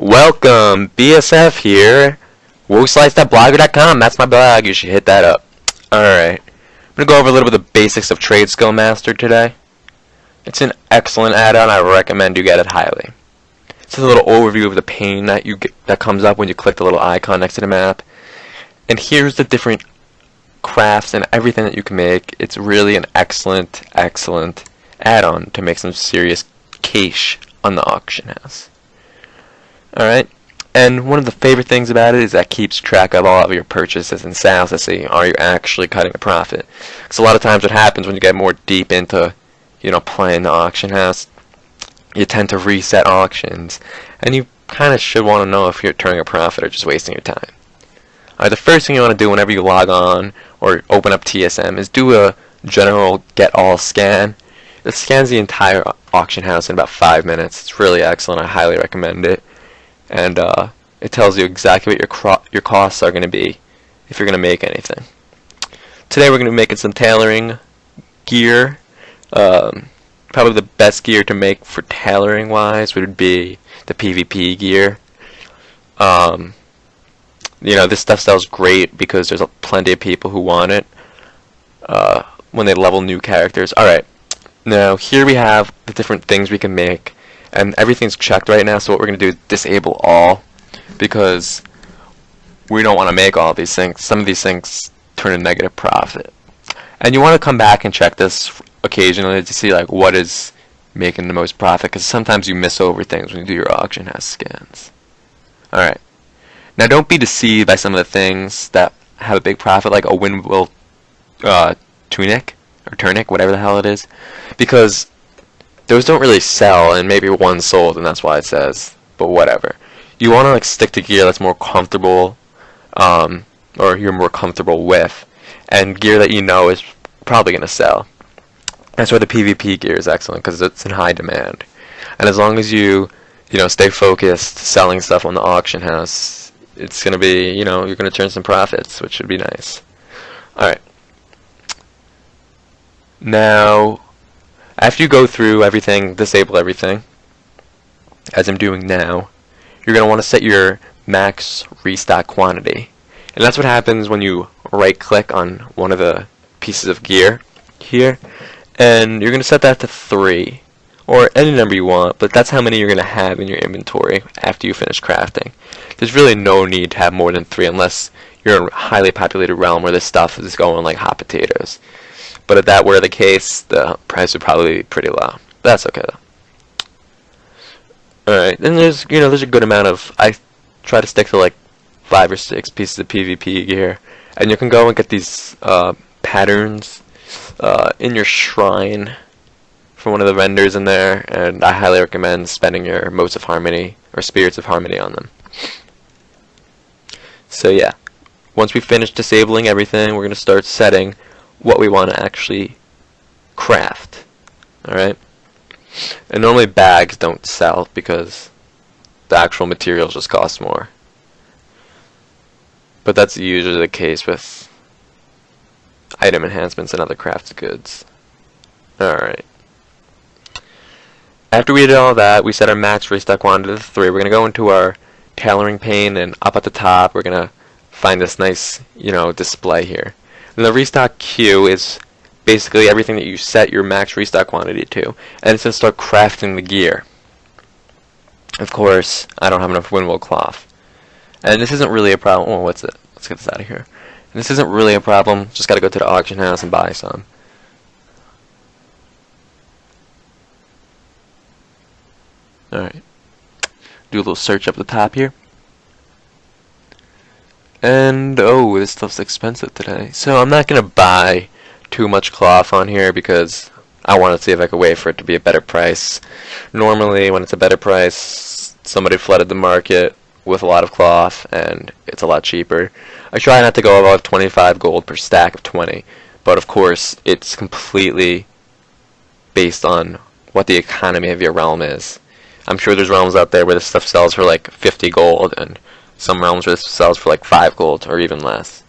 Welcome, BSF here. WoSlice.blogger.com, that's my blog, you should hit that up. Alright, I'm going to go over a little bit of the basics of Trade Skill Master today. It's an excellent add-on, I recommend you get it highly. It's a little overview of the pane that comes up when you click the little icon next to the map. And here's the different crafts and everything that you can make. It's really an excellent add-on to make some serious cash on the auction house. Alright, and one of the favorite things about it is that it keeps track of all of your purchases and sales to see, are you actually cutting a profit? Because a lot of times what happens when you get more deep into, playing the auction house, you tend to reset auctions, and you kind of should want to know if you're turning a profit or just wasting your time. Alright, the first thing you want to do whenever you log on or open up TSM is do a general get all scan. It scans the entire auction house in about 5 minutes. It's really excellent, I highly recommend it. And it tells you exactly what your costs are going to be if you're going to make anything. Today we're going to be making some tailoring gear. Probably the best gear to make for tailoring wise would be the PvP gear. This stuff sells great because there's plenty of people who want it when they level new characters. Alright, now here we have the different things we can make. And everything's checked right now, so what we're going to do is disable all, because we don't want to make all these things. Some of these things turn a negative profit. And you want to come back and check this occasionally to see like what is making the most profit, because sometimes you miss over things when you do your auction house scans. Alright. Now don't be deceived by some of the things that have a big profit, like a windmill tunic, or tunic, whatever the hell it is, because those don't really sell, and maybe one sold, and that's why it says, but whatever. You want to stick to gear that's more comfortable, or you're more comfortable with, and gear that you know is probably going to sell. That's why the PvP gear is excellent, because it's in high demand. And as long as you stay focused, selling stuff on the auction house, it's going to be, you're going to turn some profits, which should be nice. Alright. Now, after you go through everything, disable everything, as I'm doing now, you're going to want to set your max restock quantity. And that's what happens when you right click on one of the pieces of gear here, and you're going to set that to 3, or any number you want, but that's how many you're going to have in your inventory after you finish crafting. There's really no need to have more than 3 unless you're in a highly populated realm where this stuff is going like hot potatoes. But if that were the case, the price would probably be pretty low. That's okay though. Alright, then there's a good amount of, I try to stick to like 5 or 6 pieces of PvP gear. And you can go and get these patterns in your shrine from one of the vendors in there, and I highly recommend spending your Motes of Harmony or Spirits of Harmony on them. So yeah, once we finish disabling everything, we're going to start setting what we want to actually craft. Alright? And normally bags don't sell because the actual materials just cost more. But that's usually the case with item enhancements and other crafted goods. Alright. After we did all that, we set our max restock quantity to 3. We're going to go into our tailoring pane, and up at the top we're going to find this nice, display here. And the restock queue is basically everything that you set your max restock quantity to, and it's going to start crafting the gear. Of course, I don't have enough windmill cloth, and this isn't really a problem. Oh, what's it? Let's get this out of here. And this isn't really a problem. Just got to go to the auction house and buy some. Alright. Do a little search up the top here. And, oh, this stuff's expensive today. So I'm not going to buy too much cloth on here because I want to see if I can wait for it to be a better price. Normally, when it's a better price, somebody flooded the market with a lot of cloth, and it's a lot cheaper. I try not to go above 25 gold per stack of 20, but of course, it's completely based on what the economy of your realm is. I'm sure there's realms out there where this stuff sells for like 50 gold, and some realms where this sells for like 5 gold or even less.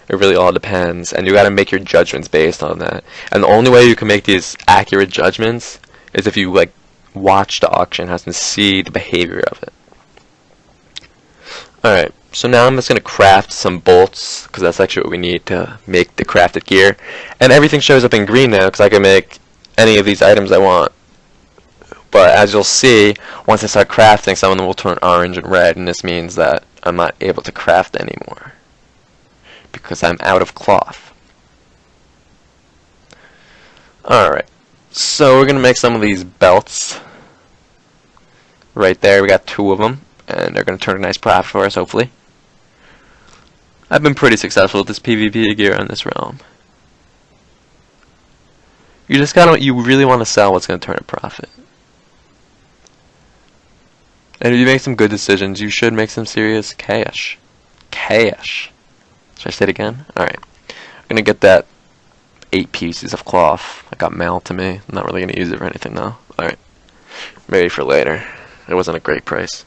It really all depends, and you gotta make your judgments based on that. And the only way you can make these accurate judgments is if you like watch the auction house and see the behavior of it. Alright, so now I'm just going to craft some bolts, because that's actually what we need to make the crafted gear. And everything shows up in green now, because I can make any of these items I want. But as you'll see, once I start crafting, some of them will turn orange and red, and this means that I'm not able to craft anymore, because I'm out of cloth. Alright, so we're going to make some of these belts. Right there, we got 2 of them. And they're going to turn a nice profit for us, hopefully. I've been pretty successful with this PvP gear on this realm. You just you really want to sell what's going to turn a profit. And if you make some good decisions, you should make some serious cash. Cash. Should I say it again? Alright. I'm going to get that 8 pieces of cloth that got mailed to me. I'm not really going to use it for anything, though. Alright. Maybe for later. It wasn't a great price.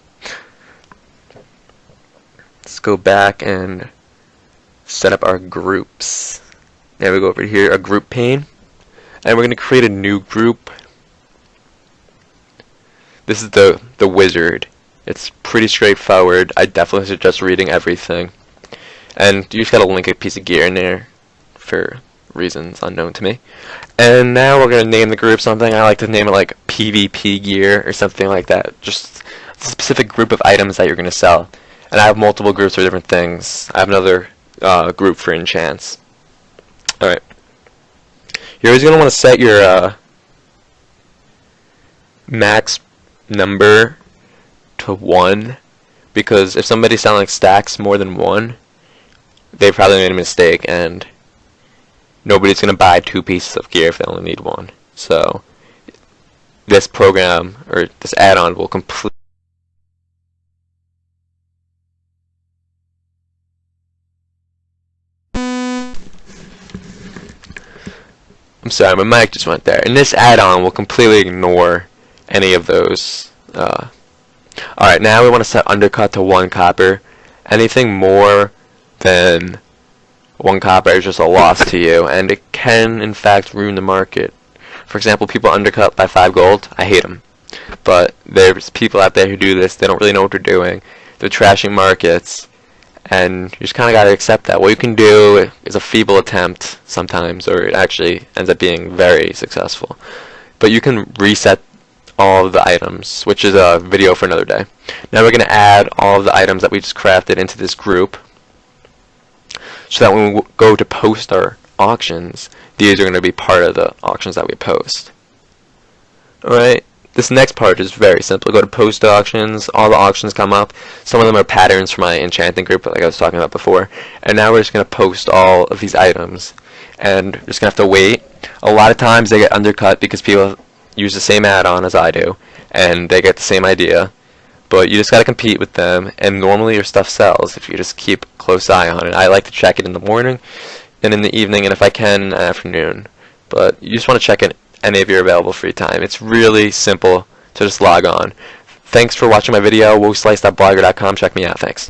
Let's go back and set up our groups. Now we go over here, a group pane, and we're going to create a new group. This is the wizard. It's pretty straightforward. I definitely suggest reading everything. And you just got to link a piece of gear in there for reasons unknown to me. And now we're going to name the group something. I like to name it like PvP gear or something like that. Just a specific group of items that you're going to sell. And I have multiple groups for different things. I have another group for enchants. Alright. You're always going to want to set your max number to 1. Because if somebody's selling stacks more than 1, they probably made a mistake. And nobody's going to buy 2 pieces of gear if they only need 1. So this program, or this add-on, will completely... I'm sorry, my mic just went there. And this add-on will completely ignore any of those. Alright, now we want to set undercut to 1 copper. Anything more than 1 copper is just a loss to you, and it can, in fact, ruin the market. For example, people undercut by 5 gold. I hate them. But there's people out there who do this. They don't really know what they're doing. They're trashing markets. And you just kind of got to accept that. What you can do is a feeble attempt sometimes, or it actually ends up being very successful. But you can reset all of the items, which is a video for another day. Now we're going to add all of the items that we just crafted into this group, so that when we go to post our auctions, these are going to be part of the auctions that we post. Alright. This next part is very simple. Go to post auctions, all the auctions come up. Some of them are patterns for my enchanting group, like I was talking about before. And now we're just going to post all of these items. And we're just going to have to wait. A lot of times they get undercut because people use the same add-on as I do. And they get the same idea. But you just got to compete with them. And normally your stuff sells if you just keep a close eye on it. I like to check it in the morning and in the evening, and if I can, in the afternoon. But you just want to check it any of your available free time. It's really simple to just log on. Thanks for watching my video. WoWslice.blogger.com. Check me out. Thanks.